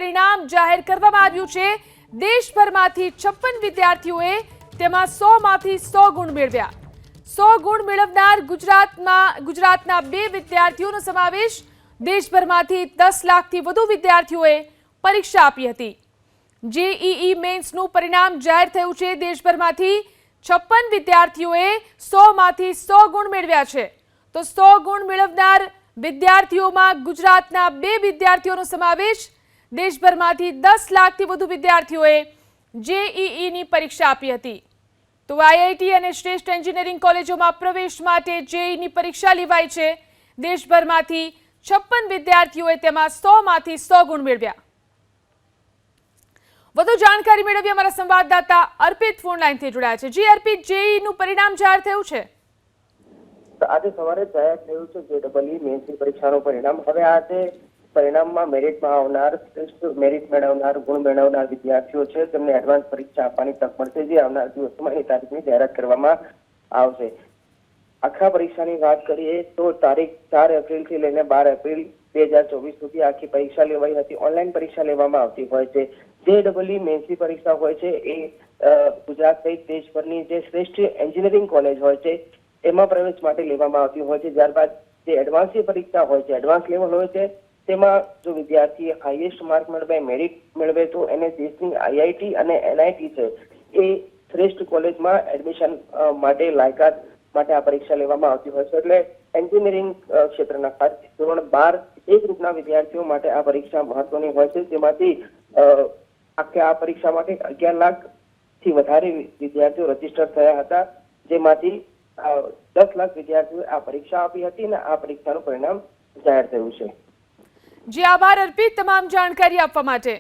પરિણામ જાહેર કરવામાં આવ્યું છે। દેશભરમાંથી 56 વિદ્યાર્થીઓએ તેમાં 100માંથી 100 ગુણ મેળવ્યા। 100 ગુણ મેળવનાર ગુજરાતના 2 વિદ્યાર્થીઓનો સમાવેશ। દેશભરમાંથી 10 લાખથી વધુ વિદ્યાર્થીઓએ પરીક્ષા આપી હતી। જેઈઈ મેન્સનું પરિણામ જાહેર થયું છે। દેશભરમાંથી 56 વિદ્યાર્થીઓએ 100માંથી 100 ગુણ મેળવ્યા છે। તો 100 ગુણ મેળવનાર વિદ્યાર્થીઓમાં ગુજરાતના 2 વિદ્યાર્થીઓનો સમાવેશ। દેશભરમાંથી 10 લાખથી વધુ વિદ્યાર્થીઓએ જેઈઈની પરીક્ષા આપી હતી। તો આઈઆઈટી અને શ્રેષ્ઠ એન્જિનિયરિંગ કોલેજોમાં પ્રવેશ માટે જેઈઈની પરીક્ષા લેવાઈ છે। દેશભરમાંથી 56 વિદ્યાર્થીઓએ તેમાં 100માંથી 100 ગુણ મેળવ્યા। વધુ જાણકારી મેળવી અમારા સંવાદદાતા અર્પિત ફોન લાઈનથી જોડાયા છે। જી અર્પિત, જેઈઈનું પરિણામ જાહેર થયું છે। આજે સવારે જાહેર થયું છે જેઈઈ મેન્સની પરીક્ષાનું પરિણામ। હવે આજે પરિણામમાં મેરિટમાં આવનાર, શ્રેષ્ઠ મેરિટ મેળવનાર, ગુણ મેળવનાર વિદ્યાર્થીઓ છે તેમને એડવાન્સ પરીક્ષા આપવાની તક મળશે, જે આવનાર દિવસોમાં એની તારીખની જાહેરાત કરવામાં આવશે। આખા પરીક્ષાની વાત કરીએ તો તારીખ 4 એપ્રિલથી લઈને 12 એપ્રિલ 2024 સુધી આખી પરીક્ષા લેવાઈ હતી। ઓનલાઈન પરીક્ષા લેવામાં આવતી હોય છે। જેઈઈ મેન્સની પરીક્ષા હોય છે એ ગુજરાત સહિત દેશભરની જે શ્રેષ્ઠ એન્જિનિયરિંગ કોલેજ હોય છે એમાં પ્રવેશ માટે લેવામાં આવતી હોય છે। ત્યારબાદ જે એડવાન્સની પરીક્ષા હોય છે, એડવાન્સ લેવલ હોય છે, તેમાં જો વિદ્યાર્થી હાઈએસ્ટ માર્ક મેળવે, મેરિટ મેળવે તો એને દેશની આઈઆઈટી અને એનઆઈટી છે એ શ્રેષ્ઠ કોલેજમાં એડમિશન માટે લાયકાત માટે આ પરીક્ષા લેવામાં આવતી હોય છે। એટલે એન્જિનિયરિંગ ક્ષેત્રના ખાસ ધોરણ 12 એ ગ્રુપના વિદ્યાર્થીઓ માટે આ પરીક્ષા મહત્વની હોય છે। તેમાંથી આ પરીક્ષા માટે 11 લાખથી વધારે વિદ્યાર્થીઓ રજીસ્ટર થયા હતા, જેમાંથી 10 લાખ વિદ્યાર્થીઓએ આ પરીક્ષા આપી હતી અને આ પરીક્ષાનું પરિણામ જાહેર થયું છે। જી આભાર અર્પિત, તમામ જાણકારી આપવા માટે।